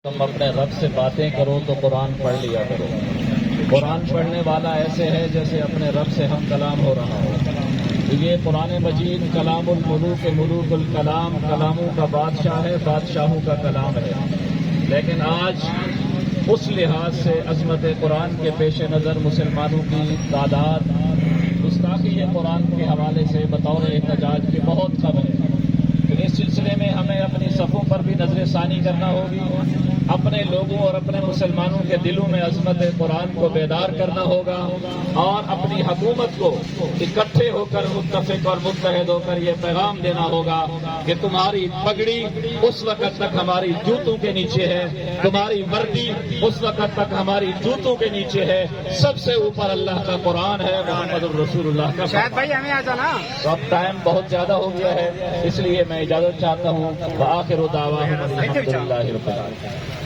تم اپنے رب سے باتیں کرو تو قرآن پڑھ لیا کرو۔ قرآن پڑھنے والا ایسے ہے جیسے اپنے رب سے ہم کلام ہو رہا ہو۔ تو یہ قرآن مجید کلام الملوک ملوک الکلام، کلاموں کا بادشاہ ہے، بادشاہوں کا کلام ہے۔ لیکن آج اس لحاظ سے عظمت قرآن کے پیش نظر مسلمانوں کی تعداد گستاخی قرآن کے حوالے سے بطور احتجاج کی بہت کم ہے۔ تو اس سلسلے میں ہمیں اپنی صفوں پر بھی نظر ثانی کرنا ہوگی، اپنے لوگوں اور اپنے مسلمانوں کے دلوں میں عظمت قرآن کو بیدار کرنا ہوگا، اور اپنی حکومت کو اکٹھے ہو کر متفق اور متحد ہو کر یہ پیغام دینا ہوگا کہ تمہاری پگڑی اس وقت تک ہماری جوتوں کے نیچے ہے، تمہاری وردی اس وقت تک ہماری جوتوں کے نیچے ہے، سب سے اوپر اللہ کا قرآن ہے، محمد الرسول اللہ کا۔ شاید بھائی ہمیں آ جانا، اب ٹائم بہت زیادہ ہو گیا ہے، اس لیے میں اجازت چاہتا ہوں۔ وآخر دعواہم الحمدللہ رب العالمین۔